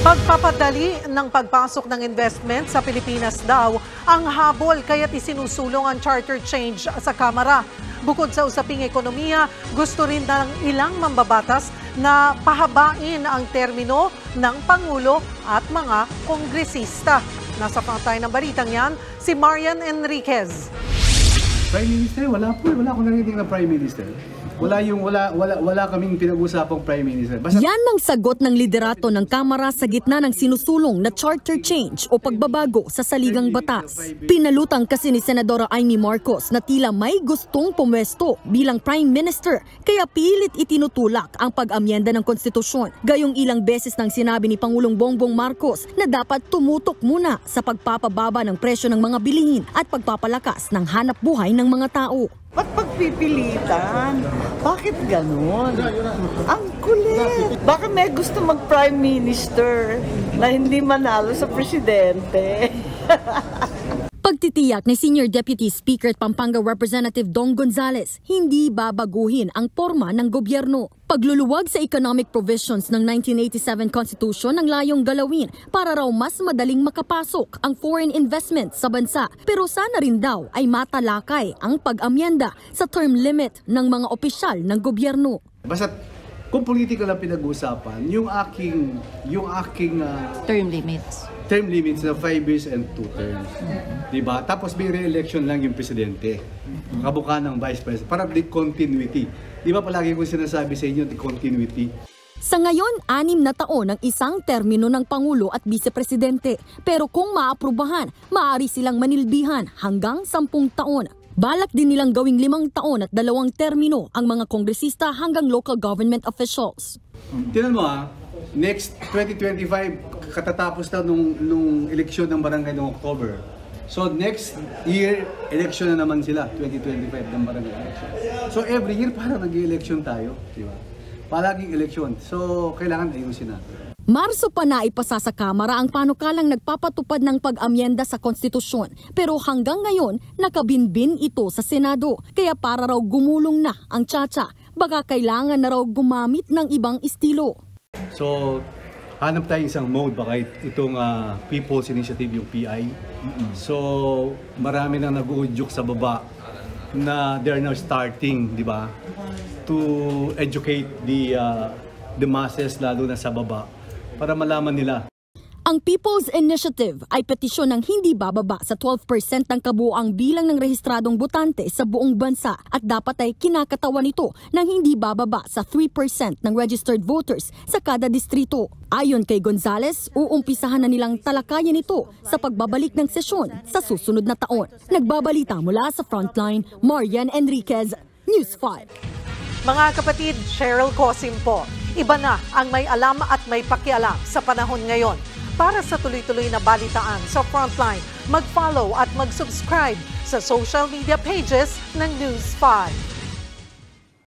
Pagpapadali ng pagpasok ng investment sa Pilipinas daw ang habol kaya't isinusulong ang charter change sa Kamara. Bukod sa usaping ekonomiya, gusto rin ng ilang mambabatas na pahabain ang termino ng Pangulo at mga kongresista. Nasa frontline ng balitang yan, si Marian Enriquez. Prime Minister, wala po. Wala akong narinig na Prime Minister. Wala kaming pinag-usapang Prime Minister. Yan ang sagot ng liderato ng Kamara sa gitna ng sinusulong na charter change o pagbabago sa saligang batas. Pinalutang kasi ni Senadora Amy Marcos na tila may gustong pumwesto bilang Prime Minister kaya pilit itinutulak ang pag-amyenda ng konstitusyon. Gayong ilang beses nang sinabi ni Pangulong Bongbong Marcos na dapat tumutok muna sa pagpapababa ng presyo ng mga bilihin at pagpapalakas ng hanap buhay ng mga tao. Ba't pagpipilitan? Bakit ganun? Ang kulit. Baka may gusto mag-prime minister na hindi manalo sa presidente. Pagtitiyak ni Senior Deputy Speaker at Pampanga Representative Dong Gonzales, hindi babaguhin ang porma ng gobyerno. Pagluluwag sa economic provisions ng 1987 Constitution ang layong galawin para raw mas madaling makapasok ang foreign investment sa bansa. Pero sana rin daw ay matalakay ang pag-amyenda sa term limit ng mga opisyal ng gobyerno. Basta kung political ang pinag-uusapan, yung aking term limits na 5 years and 2 terms. Diba? Tapos may re-election lang yung presidente. Kabuka ng vice president. Para the continuity. Diba palagi ko sinasabi sa inyo, the continuity. Sa ngayon, 6 na taon ang isang termino ng Pangulo at Vice-Presidente. Pero kung maaprubahan, maaari silang manilbihan hanggang 10 taon. Balak din nilang gawing 5 taon at 2 termino ang mga kongresista hanggang local government officials. Tingnan mo next 2025, katatapos na nung eleksyon ng barangay noong October. So next year, election na naman sila, 2025 ng barangay election. So every year parang nag-election tayo, di ba? Palaging eleksyon. So kailangan ayusin natin. Marso pa na ipasa sa Kamara ang panukalang nagpapatupad ng pag-amyenda sa konstitusyon. Pero hanggang ngayon, nakabinbin ito sa Senado. Kaya para raw gumulong na ang tsa-tsa, baka kailangan na raw gumamit ng ibang estilo. So, hanap tayo isang mode, baka itong People's Initiative, yung PI. So, marami nang nag-uudyok sa baba na they're now starting, di ba, to educate the masses, lalo na sa baba, para malaman nila. Ang People's Initiative ay petisyon ng hindi bababa sa 12% ng kabuuang bilang ng rehistradong botante sa buong bansa at dapat ay kinakatawan nito ng hindi bababa sa 3% ng registered voters sa kada distrito. Ayon kay Gonzales, uumpisahan na nilang talakayan ito sa pagbabalik ng sesyon sa susunod na taon. Nagbabalita mula sa Frontline, Marian Enriquez, News 5. Mga kapatid, Cheryl Cosim po. Iba na ang may alam at may pakialam sa panahon ngayon. Para sa tuloy-tuloy na balitaan sa Frontline, mag-follow at mag-subscribe sa social media pages ng News 5.